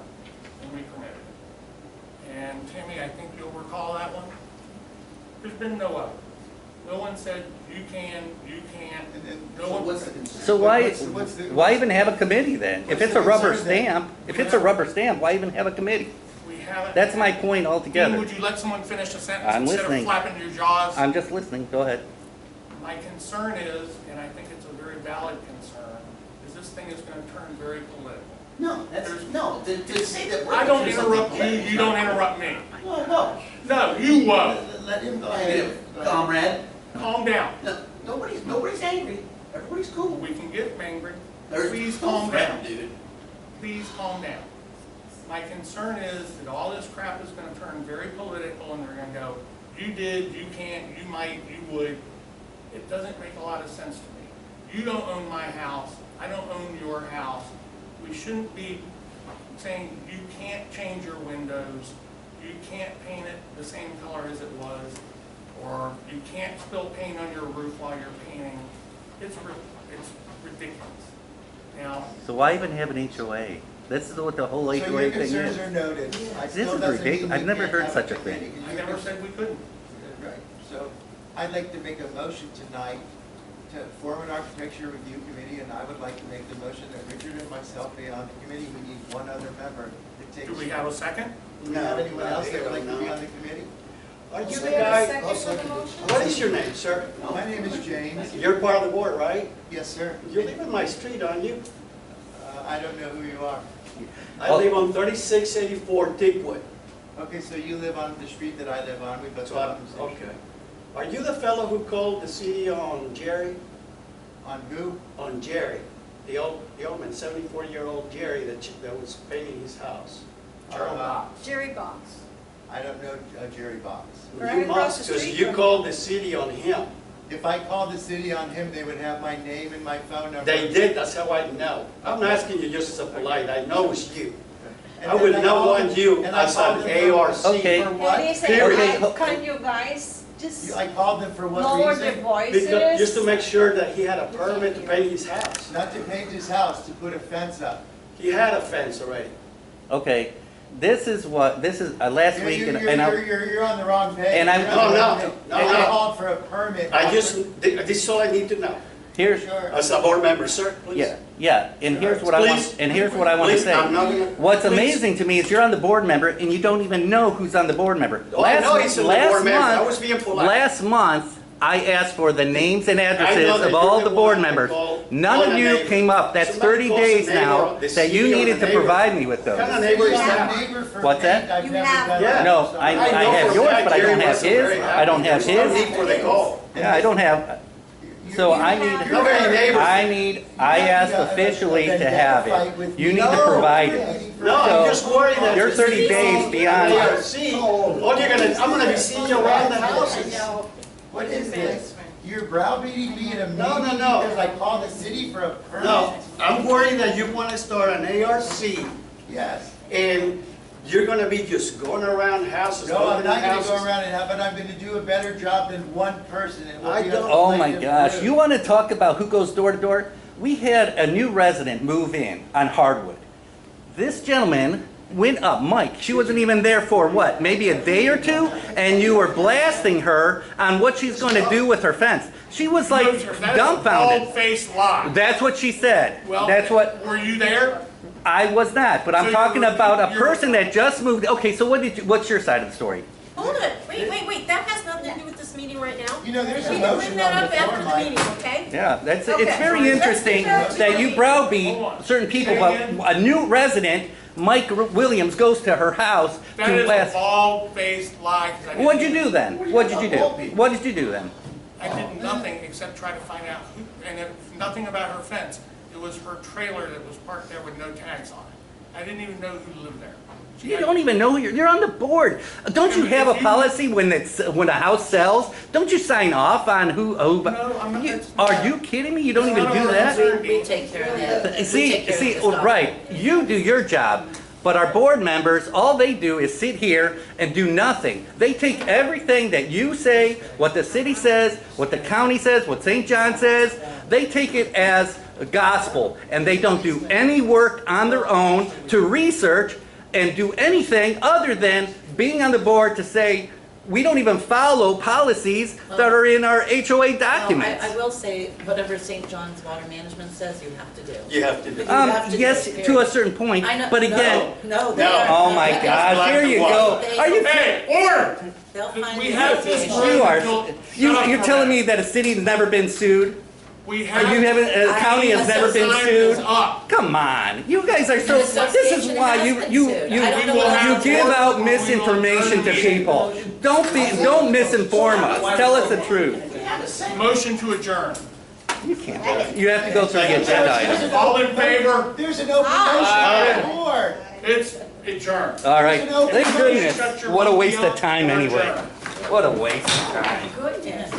Speaker 1: and we permitted it. And Timmy, I think you'll recall that one. There's been no other. No one said, you can, you can't. No
Speaker 6: So
Speaker 1: one.
Speaker 6: what's the concern?
Speaker 4: So why even have a committee then? If
Speaker 2: what's
Speaker 4: it's
Speaker 2: the
Speaker 4: a rubber
Speaker 2: concern then?
Speaker 4: stamp, if it's a rubber stamp, why even have a committee?
Speaker 1: We haven't.
Speaker 4: That's my point
Speaker 1: Dean,
Speaker 4: altogether.
Speaker 1: would you let someone finish a sentence
Speaker 4: I'm
Speaker 1: instead of
Speaker 4: listening.
Speaker 1: flapping your jaws?
Speaker 4: I'm just listening, go ahead.
Speaker 1: My concern is, and I think it's a very valid concern, is this thing is gonna turn very political.
Speaker 6: No, no, to say that we're.
Speaker 1: I don't
Speaker 6: gonna do something
Speaker 1: interrupt you, you don't interrupt me.
Speaker 6: No, no.
Speaker 1: No, you won't.
Speaker 2: Let him go
Speaker 6: Go
Speaker 2: ahead.
Speaker 6: ahead, comrade.
Speaker 1: Calm down.
Speaker 6: No, nobody's angry. Everybody's cool.
Speaker 1: We can get angry.
Speaker 6: There's
Speaker 1: Please
Speaker 6: no
Speaker 1: calm
Speaker 6: threat,
Speaker 1: down.
Speaker 6: dude.
Speaker 1: Please calm down. My concern is that all this crap is gonna turn very political, and they're gonna go, you did, you can't, you might, you would. It doesn't make a lot of sense to me. You don't own my house, I don't own your house. We shouldn't be saying you can't change your windows, you can't paint it the same color as it was, or you can't spill paint on your roof while you're painting. It's ridiculous. Now,
Speaker 4: So why even have an HOA? This is what the whole
Speaker 2: So your
Speaker 4: HOA thing
Speaker 2: concerns
Speaker 4: is.
Speaker 2: are noted. I
Speaker 4: This
Speaker 2: still
Speaker 4: is
Speaker 2: doesn't
Speaker 4: ridiculous.
Speaker 2: mean
Speaker 4: I've
Speaker 2: we
Speaker 4: never
Speaker 2: can't
Speaker 4: heard
Speaker 2: have
Speaker 4: such a
Speaker 2: committee.
Speaker 4: thing.
Speaker 1: I never said we couldn't.
Speaker 2: Right, so I'd like to make a motion tonight to form an architecture review committee, and I would like to make the motion that Richard and myself be on the committee. We need one other member that takes.
Speaker 1: Do we have a second?
Speaker 2: Do we have anyone else that would like to be on the committee?
Speaker 8: Are you
Speaker 3: Do
Speaker 8: the
Speaker 3: we have a
Speaker 8: guy,
Speaker 3: second for the motion?
Speaker 8: what is your name, sir?
Speaker 2: My name is James.
Speaker 8: You're part of the board, right?
Speaker 2: Yes, sir.
Speaker 8: You live in my street, aren't you?
Speaker 2: I don't know who you are.
Speaker 8: I live on 3684 Dickwood.
Speaker 2: Okay, so you live on the street that I live on. We both
Speaker 8: So
Speaker 2: live
Speaker 8: I-
Speaker 2: on the same street.
Speaker 8: Okay. Are you the fellow who called the city on Jerry?
Speaker 2: On who?
Speaker 8: On Jerry, the old man, 74-year-old Jerry that was painting his house?
Speaker 3: Jerry Box.
Speaker 2: I don't know Jerry Box.
Speaker 3: Right
Speaker 8: You
Speaker 3: across
Speaker 8: must,
Speaker 3: the
Speaker 8: because
Speaker 3: street
Speaker 8: you
Speaker 3: from-
Speaker 8: called the city on him.
Speaker 2: If I called the city on him, they would have my name and my phone number.
Speaker 8: They did, that's how I know. I'm asking you just as a polite, I know it's you.
Speaker 2: And
Speaker 8: I would
Speaker 2: then
Speaker 8: not
Speaker 2: called
Speaker 8: want
Speaker 2: them-
Speaker 8: you
Speaker 2: and I
Speaker 8: as
Speaker 2: called
Speaker 8: an
Speaker 2: them for-
Speaker 8: ARC.
Speaker 4: Okay.
Speaker 2: For what?
Speaker 9: Listen,
Speaker 4: Period.
Speaker 9: can you guys just
Speaker 2: I called them for what
Speaker 9: lower the
Speaker 2: reason?
Speaker 8: Because, just to
Speaker 9: voices?
Speaker 8: make sure that he had a permit to paint his house.
Speaker 2: Not to paint his house, to put a fence up.
Speaker 8: He had a fence already.
Speaker 4: Okay, this is last week,
Speaker 2: You're on the wrong page.
Speaker 4: And I'm-
Speaker 2: You're on the
Speaker 8: No,
Speaker 2: wrong
Speaker 8: no,
Speaker 2: page.
Speaker 8: no,
Speaker 2: I
Speaker 8: no.
Speaker 2: called for a permit.
Speaker 8: This is all I need to know.
Speaker 4: here's,
Speaker 2: Sure.
Speaker 8: As a board member, sir, please.
Speaker 4: yeah, and here's what I want,
Speaker 8: Please.
Speaker 4: and here's what I want to
Speaker 8: Please, I'm
Speaker 4: say.
Speaker 8: not gonna-
Speaker 4: What's
Speaker 8: please.
Speaker 4: amazing to me is you're on the board member and you don't even know who's on the board member.
Speaker 8: Oh, I know he's on the board member. I was being polite.
Speaker 4: Last month, I asked for the names and
Speaker 8: I know
Speaker 4: addresses
Speaker 8: that
Speaker 4: of all
Speaker 8: you're
Speaker 4: the board
Speaker 8: one that
Speaker 4: members.
Speaker 8: call
Speaker 4: None
Speaker 8: on
Speaker 4: of
Speaker 8: a
Speaker 4: you
Speaker 8: neighbor.
Speaker 4: came up. That's
Speaker 8: Somebody
Speaker 4: 30
Speaker 8: calls a
Speaker 4: days
Speaker 8: neighbor,
Speaker 4: now
Speaker 8: the
Speaker 4: that you
Speaker 8: CEO of
Speaker 4: needed
Speaker 8: the
Speaker 4: to
Speaker 8: neighbor.
Speaker 4: provide me with
Speaker 8: What kind of
Speaker 4: those.
Speaker 8: neighbor is
Speaker 2: My
Speaker 8: that?
Speaker 2: neighbor for
Speaker 4: What's that?
Speaker 2: paint, I've
Speaker 3: You
Speaker 2: never
Speaker 3: have-
Speaker 2: done
Speaker 8: Yeah.
Speaker 2: that.
Speaker 4: No,
Speaker 2: So
Speaker 4: I
Speaker 8: know
Speaker 4: have
Speaker 8: for a
Speaker 4: yours,
Speaker 8: fact
Speaker 4: but I
Speaker 8: Jerry
Speaker 4: don't have
Speaker 8: wasn't very
Speaker 4: his.
Speaker 8: happy.
Speaker 4: I don't have
Speaker 8: There's no
Speaker 4: his.
Speaker 8: need for the call.
Speaker 4: Yeah, I don't have, so I need,
Speaker 8: How many neighbors?
Speaker 4: I asked officially to have it. You need to
Speaker 8: No.
Speaker 4: provide it.
Speaker 8: No, I'm just worried that.
Speaker 4: You're 30 days beyond.
Speaker 8: See, all you're gonna, I'm gonna be seeing you around the houses.
Speaker 2: What is this? You're browbeating me in a meeting
Speaker 8: No, no, no.
Speaker 2: because I called the city for a permit?
Speaker 8: No, I'm worried that you wanna start an ARC
Speaker 2: Yes.
Speaker 8: and you're gonna be just going around houses,
Speaker 2: No, I'm
Speaker 8: opening
Speaker 2: not gonna
Speaker 8: houses.
Speaker 2: go around and have, but I'm gonna do a better job than one person. It will
Speaker 8: I
Speaker 2: be
Speaker 8: don't-
Speaker 2: a
Speaker 4: Oh my
Speaker 2: collective
Speaker 4: gosh,
Speaker 2: group.
Speaker 4: you want to talk about who goes door to door? We had a new resident move in on Hardwood. This gentleman went up, Mike, she wasn't even there for what, maybe a day or two? And you were blasting her on what she's going to do with her fence. She was like
Speaker 1: That is a
Speaker 4: dumbfounded.
Speaker 1: bald-faced lie.
Speaker 4: That's what she said.
Speaker 1: Well,
Speaker 4: That's what,
Speaker 1: were you there?
Speaker 4: I was not, but I'm
Speaker 1: So
Speaker 4: talking
Speaker 1: you're-
Speaker 4: about a
Speaker 1: you're-
Speaker 4: person that just moved. Okay, so what's your side of the story?
Speaker 9: Hold it, wait, that has nothing to do with this meeting right now.
Speaker 2: You know, there's a
Speaker 9: We can bring
Speaker 2: motion
Speaker 9: that
Speaker 2: on
Speaker 9: up
Speaker 2: the floor,
Speaker 9: after the
Speaker 2: Mike.
Speaker 9: meeting, okay?
Speaker 4: Yeah, it's
Speaker 9: Okay.
Speaker 4: very
Speaker 9: Let's
Speaker 4: interesting
Speaker 9: get back to
Speaker 4: that you
Speaker 9: the-
Speaker 4: browbeat
Speaker 1: Hold on.
Speaker 4: certain people,
Speaker 1: Say
Speaker 4: but
Speaker 1: again?
Speaker 4: a new resident, Mike Williams, goes to her house
Speaker 1: That
Speaker 4: to
Speaker 1: is a
Speaker 4: blast.
Speaker 1: bald-faced lie. 'Cause I didn't-
Speaker 4: What'd you do then? What did you do? What did you do then?
Speaker 1: I did nothing except try to find out who, and nothing about her fence. It was her trailer that was parked there with no tags on it. I didn't even know who lived there. She
Speaker 4: You
Speaker 1: had-
Speaker 4: don't even know who you're on the board. Don't you have a policy when a house sells? Don't you sign off on who?
Speaker 1: No, I'm not.
Speaker 4: Are you kidding me? You don't even do that?
Speaker 7: We take care of that. We
Speaker 4: See,
Speaker 7: take care of
Speaker 4: see,
Speaker 7: this
Speaker 4: well,
Speaker 7: stuff.
Speaker 4: right, you do your job, but our board members, all they do is sit here and do nothing. They take everything that you say, what the city says, what the county says, what St. John says, they take it as gospel, and they don't do any work on their own to research and do anything other than being on the board to say, we don't even follow policies that are in our HOA documents.
Speaker 7: I will say, whatever St. John's Water Management says, you have to do.
Speaker 8: You have to do.
Speaker 7: You have to do
Speaker 4: Yes,
Speaker 7: it,
Speaker 4: to a
Speaker 7: period.
Speaker 4: certain point,
Speaker 7: I know,
Speaker 4: but again,
Speaker 7: no, they
Speaker 8: No.
Speaker 7: are.
Speaker 4: oh my
Speaker 7: They-
Speaker 4: gosh,
Speaker 8: black
Speaker 4: here
Speaker 8: and
Speaker 4: you
Speaker 8: white.
Speaker 4: go. Are you,
Speaker 1: Hey, order!
Speaker 7: They'll find
Speaker 1: We
Speaker 7: you
Speaker 1: have this
Speaker 7: litigation.
Speaker 4: you are,
Speaker 1: Shut
Speaker 4: you're
Speaker 1: up.
Speaker 4: telling me that a city's never been sued?
Speaker 1: We
Speaker 4: Or
Speaker 1: have.
Speaker 4: you haven't, a county has never been
Speaker 1: Time
Speaker 4: sued?
Speaker 1: is up.
Speaker 4: Come on, you guys are so,
Speaker 7: The
Speaker 4: this is
Speaker 7: association
Speaker 4: why
Speaker 7: has
Speaker 4: you,
Speaker 7: been
Speaker 4: you,
Speaker 7: sued.
Speaker 4: you,
Speaker 7: I don't know
Speaker 1: We will
Speaker 7: what
Speaker 1: have
Speaker 7: else
Speaker 4: you give
Speaker 7: to do.
Speaker 4: out misinformation to people. Don't misinform us, tell us the truth.
Speaker 1: Motion to adjourn.
Speaker 4: You can't, you have to go through the agenda items.
Speaker 1: All in favor?
Speaker 2: There's an open motion on the board.
Speaker 1: It's adjourned.
Speaker 4: All right, thank goodness,
Speaker 1: Shut your
Speaker 4: what a waste
Speaker 1: monkey
Speaker 4: of
Speaker 1: up.
Speaker 4: time
Speaker 1: We're
Speaker 4: anyway.
Speaker 1: adjourned.
Speaker 4: What a waste of time.
Speaker 7: Yeah.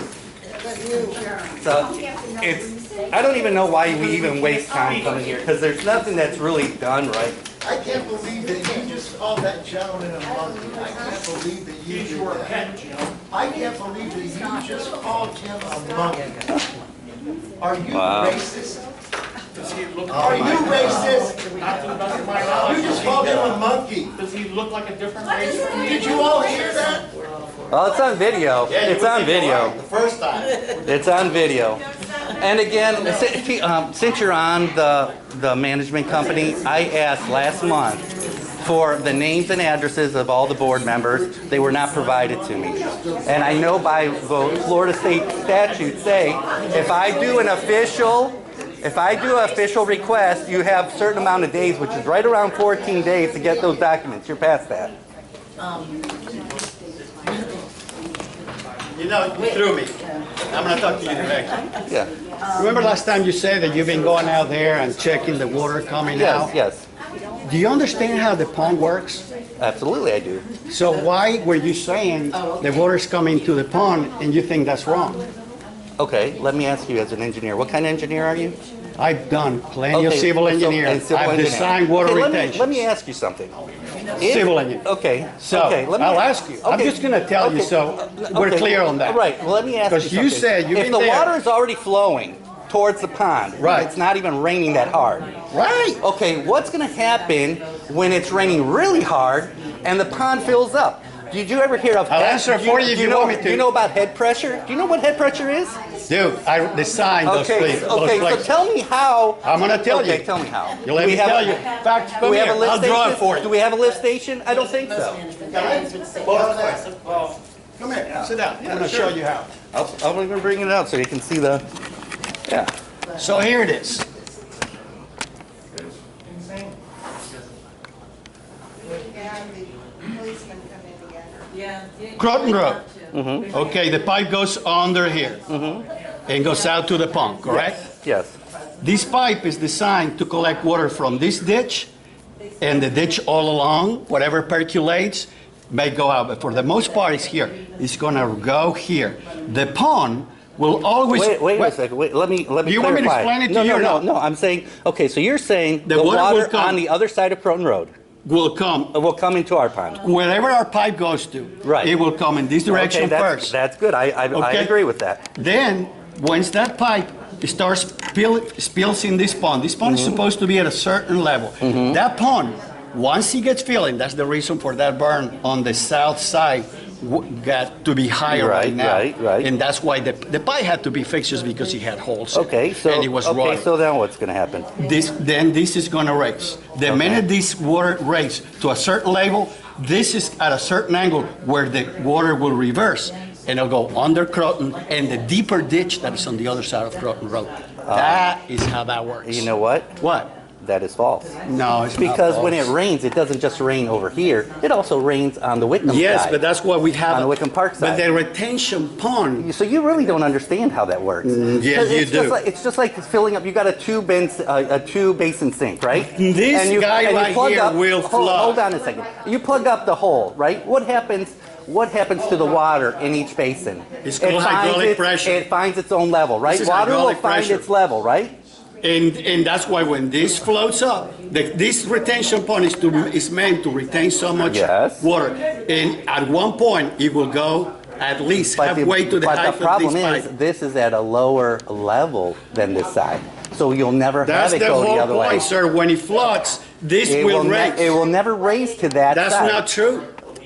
Speaker 4: So, it's, I don't even know why we even waste time coming here, because there's nothing that's really done right.
Speaker 2: I can't believe that you just called that gentleman a monkey. I can't believe that you
Speaker 1: He's
Speaker 2: did
Speaker 1: your
Speaker 2: that.
Speaker 1: pet, Jim.
Speaker 2: I can't believe that you just called him a monkey. Are you
Speaker 4: Wow.
Speaker 2: racist?
Speaker 1: Does he look?
Speaker 2: Are you racist?
Speaker 1: Not to the best of my knowledge.
Speaker 2: You just called him a monkey.
Speaker 1: Does he look like a different race from me?
Speaker 2: Did you all hear that?
Speaker 4: Well, it's on video,
Speaker 8: Yeah, you
Speaker 4: it's
Speaker 8: would
Speaker 4: on
Speaker 8: be
Speaker 4: video,
Speaker 8: polite The first time.
Speaker 4: it's on video. And again, since you're on the management company, I asked last month for the names and addresses of all the board members. They were not provided to me. And I know by the Florida state statutes say, if I do an official request, you have a certain amount of days, which is right around 14 days to get those documents. You're past that.
Speaker 8: You know, you threw me. I'm gonna talk to you directly.
Speaker 4: Yeah,
Speaker 8: Remember last time you said that you've been going out there and checking the water coming out?
Speaker 4: yes,
Speaker 8: Do you understand how the pond works?
Speaker 4: absolutely I do.
Speaker 8: So why were you saying the water's coming to the pond and you think that's wrong?
Speaker 4: Okay, let me ask you as an engineer, what kind of engineer are you?
Speaker 8: I've done plenty of
Speaker 4: Okay,
Speaker 8: civil
Speaker 4: so-
Speaker 8: engineering.
Speaker 4: and civil
Speaker 8: I've
Speaker 4: engineering.
Speaker 8: designed water
Speaker 4: Okay,
Speaker 8: retention.
Speaker 4: Let me ask you something.
Speaker 8: Civil engineering.
Speaker 4: Okay,
Speaker 8: So,
Speaker 4: okay, let me.
Speaker 8: I'll ask you. I'm
Speaker 4: okay,
Speaker 8: just gonna tell you
Speaker 4: okay,
Speaker 8: so we're
Speaker 4: okay,
Speaker 8: clear on that.
Speaker 4: Right, well, let me ask you
Speaker 8: Because
Speaker 4: something.
Speaker 8: you said you've
Speaker 4: if
Speaker 8: been
Speaker 4: the
Speaker 8: there.
Speaker 4: water is already flowing towards the pond,
Speaker 8: Right.
Speaker 4: it's not even raining that hard.
Speaker 8: Right.
Speaker 4: Okay, what's gonna happen when it's raining really hard and the pond fills up? Did you ever hear of?
Speaker 8: I'll answer for you if you want me to.
Speaker 4: Do you know about head pressure? Do you know what head pressure is?
Speaker 8: Dude, I designed those
Speaker 4: Okay, okay, so
Speaker 8: places.
Speaker 4: tell me how.
Speaker 8: I'm gonna tell you.
Speaker 4: Okay, tell me how.
Speaker 8: You let
Speaker 4: Do we
Speaker 8: me
Speaker 4: have-
Speaker 8: tell you. Facts,
Speaker 4: Do
Speaker 8: come
Speaker 4: we have
Speaker 8: here.
Speaker 4: a lift
Speaker 8: I'll draw it
Speaker 4: station?
Speaker 8: for
Speaker 4: Do
Speaker 8: you.
Speaker 4: we have a lift station? I don't think
Speaker 7: Most
Speaker 4: so.
Speaker 7: management companies would say
Speaker 8: Well,
Speaker 7: yes, of course.
Speaker 8: Come here, sit down. I'm gonna show you how.
Speaker 4: I'll even bring it out so you can see the, yeah.
Speaker 8: So here it is.
Speaker 1: Insane.
Speaker 7: Yeah.
Speaker 8: Croton Road. Okay, the pipe goes under here and goes out to the pond, correct?
Speaker 4: Yes.
Speaker 8: This pipe is designed to collect water from this ditch and the ditch all along, whatever percolates may go out, but for the most part it's here. It's gonna go here. The pond will always.
Speaker 4: Wait a second, let me clarify.
Speaker 8: Do you want me to explain it to you or
Speaker 4: No,
Speaker 8: not?
Speaker 4: I'm saying, okay, so you're saying
Speaker 8: The
Speaker 4: the
Speaker 8: water will
Speaker 4: water
Speaker 8: come.
Speaker 4: on the other side of Croton Road
Speaker 8: Will come,
Speaker 4: will come into our pond.
Speaker 8: wherever our pipe goes to.
Speaker 4: Right.
Speaker 8: It will come in this direction
Speaker 4: Okay,
Speaker 8: first.
Speaker 4: That's good, I
Speaker 8: Okay.
Speaker 4: agree with that.
Speaker 8: Then, once that pipe starts spills in this pond is
Speaker 4: Mm-hmm.
Speaker 8: supposed to be at a certain level. That pond, once it gets filling, that's the reason for that burn on the south side got to be higher right now.
Speaker 4: Right.
Speaker 8: And that's why the pipe had to be fixed just because it had holes.
Speaker 4: Okay, so,
Speaker 8: And it was rotting.
Speaker 4: so now what's gonna happen?
Speaker 8: Then this is gonna raise. The minute this water raises to a certain level, this is at a certain angle where the water will reverse. And it'll go under Croton and the deeper ditch that is on the other side of Croton Road. That is how that works.
Speaker 4: You know what?
Speaker 8: What?
Speaker 4: That is false.
Speaker 8: No, it's not
Speaker 4: Because when it
Speaker 8: false.
Speaker 4: rains, it doesn't just rain over here, it also rains on the Wickham
Speaker 8: Yes,
Speaker 4: side.
Speaker 8: but that's what we have.
Speaker 4: On the Wickham Park
Speaker 8: But
Speaker 4: side.
Speaker 8: the retention pond,
Speaker 4: So you really don't understand how that works.
Speaker 8: yes,
Speaker 4: 'Cause
Speaker 8: you
Speaker 4: it's
Speaker 8: do.
Speaker 4: Just like, it's just like filling up. You got a two basin sink, right?
Speaker 8: This
Speaker 4: And you-
Speaker 8: guy
Speaker 4: and you
Speaker 8: right
Speaker 4: plug
Speaker 8: here will flood.
Speaker 4: Hold on a second. You plug up the hole, right? What happens? What happens to the water in each basin?
Speaker 8: It's called hydraulic pressure.
Speaker 4: It finds its own level, right?
Speaker 8: This is
Speaker 4: Water will
Speaker 8: hydraulic
Speaker 4: find
Speaker 8: pressure.
Speaker 4: its level, right?
Speaker 8: and that's why when this floats up, this retention pond is meant to retain so much
Speaker 4: Yes.
Speaker 8: water. And at one point, it will go at least halfway to the
Speaker 4: but
Speaker 8: height
Speaker 4: the
Speaker 8: of this
Speaker 4: problem is,
Speaker 8: pipe.
Speaker 4: this is at a lower level than this side. So you'll never
Speaker 8: That's
Speaker 4: have it
Speaker 8: the
Speaker 4: go the
Speaker 8: whole
Speaker 4: other way.
Speaker 8: point, sir. When it floods, this
Speaker 4: It
Speaker 8: will
Speaker 4: will,
Speaker 8: raise.
Speaker 4: it will never raise to that
Speaker 8: That's
Speaker 4: side.
Speaker 8: not true.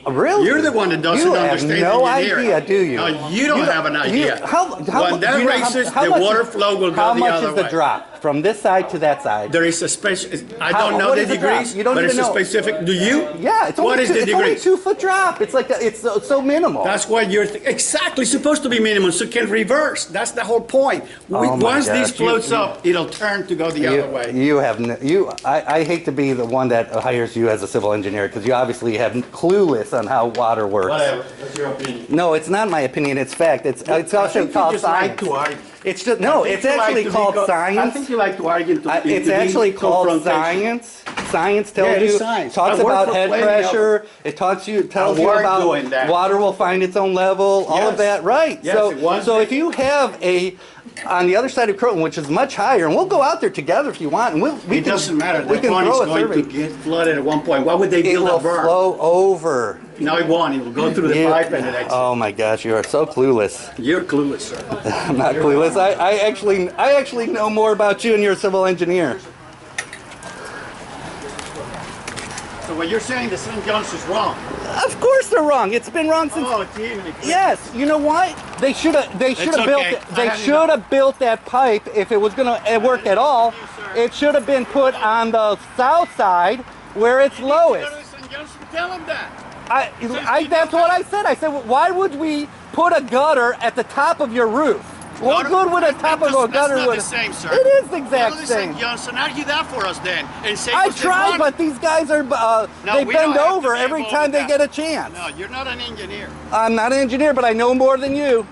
Speaker 4: Really?
Speaker 8: You're the one that doesn't
Speaker 4: you
Speaker 8: understand
Speaker 4: have no
Speaker 8: engineering.
Speaker 4: idea, do you?
Speaker 8: No, you don't have an idea. When that
Speaker 4: do you know
Speaker 8: raises,
Speaker 4: how
Speaker 8: the
Speaker 4: much
Speaker 8: water
Speaker 4: is-
Speaker 8: flow will
Speaker 4: How
Speaker 8: go the
Speaker 4: much
Speaker 8: other
Speaker 4: is the
Speaker 8: way.
Speaker 4: drop from this side to that side?
Speaker 8: There is a special, I
Speaker 4: How-
Speaker 8: don't know
Speaker 4: what
Speaker 8: the
Speaker 4: is the drop?
Speaker 8: degrees,
Speaker 4: You don't
Speaker 8: but
Speaker 4: even
Speaker 8: it's a
Speaker 4: know.
Speaker 8: specific, do you?
Speaker 4: Yeah, it's only
Speaker 8: What is
Speaker 4: two,
Speaker 8: the
Speaker 4: it's only
Speaker 8: degree?
Speaker 4: 2 foot drop. It's like it's so minimal.
Speaker 8: That's why you're exactly supposed to be minimum, so it can reverse. That's the whole point.
Speaker 4: Oh my
Speaker 8: Once this
Speaker 4: gosh,
Speaker 8: floats up, it'll turn to go the other way.
Speaker 4: You have I hate to be the one that hires you as a civil engineer because you obviously have clueless on how water works.
Speaker 8: Whatever, that's your opinion.
Speaker 4: No, it's not my opinion. It's fact. It's also called science. It's just no. It's actually called
Speaker 8: I
Speaker 4: science.
Speaker 8: think you like to argue.
Speaker 4: It's actually called science. Science tells
Speaker 8: Yeah, it is
Speaker 4: you
Speaker 8: science.
Speaker 4: talks
Speaker 8: I work
Speaker 4: about
Speaker 8: for
Speaker 4: head
Speaker 8: plenty of-
Speaker 4: pressure. It tells you
Speaker 8: work
Speaker 4: about
Speaker 8: doing that.
Speaker 4: water will find its own level. All of
Speaker 8: Yes.
Speaker 4: that, right?
Speaker 8: Yes, it was.
Speaker 4: So if you have on the other side of Croton, which is much higher, and we'll go out there together if you want, and we
Speaker 8: It
Speaker 4: can,
Speaker 8: doesn't matter.
Speaker 4: We
Speaker 8: The
Speaker 4: can
Speaker 8: pond is
Speaker 4: throw a
Speaker 8: going
Speaker 4: survey.
Speaker 8: to get flooded at one point. Why would they
Speaker 4: It
Speaker 8: build
Speaker 4: will
Speaker 8: a berm?
Speaker 4: flow over.
Speaker 8: No, it won't. It will go through the
Speaker 4: You-
Speaker 8: pipe and it exits.
Speaker 4: Oh my gosh, you are so clueless.
Speaker 8: You're clueless, sir.
Speaker 4: I'm not clueless. I actually know more about you, and you're a civil engineer.
Speaker 8: So what you're saying, the St. John's is wrong.
Speaker 4: Of course they're wrong. It's been wrong since.
Speaker 8: Oh, gee.
Speaker 4: Yes, you know what? They should have built
Speaker 8: okay.
Speaker 4: it.
Speaker 8: I
Speaker 4: They
Speaker 8: have
Speaker 4: should have built that pipe if it was going to work at all. It should have been put on the south side where it's lowest.
Speaker 8: St. John's, tell them that.
Speaker 4: That's what I said. I said, why would we put a gutter at the top of your roof? What good would a top of a gutter
Speaker 8: That's not
Speaker 4: would?
Speaker 8: the same, sir.
Speaker 4: It is the exact
Speaker 8: Go to
Speaker 4: same.
Speaker 8: St. John's and argue that for us then, and say
Speaker 4: I
Speaker 8: what's
Speaker 4: tried,
Speaker 8: wrong.
Speaker 4: but these guys are
Speaker 8: No,
Speaker 4: they
Speaker 8: we
Speaker 4: bend
Speaker 8: don't have to
Speaker 4: over
Speaker 8: be
Speaker 4: every
Speaker 8: involved
Speaker 4: time
Speaker 8: with
Speaker 4: they
Speaker 8: that.
Speaker 4: get a chance.
Speaker 8: No, you're not an engineer.
Speaker 4: I'm not an engineer, but I know more than you.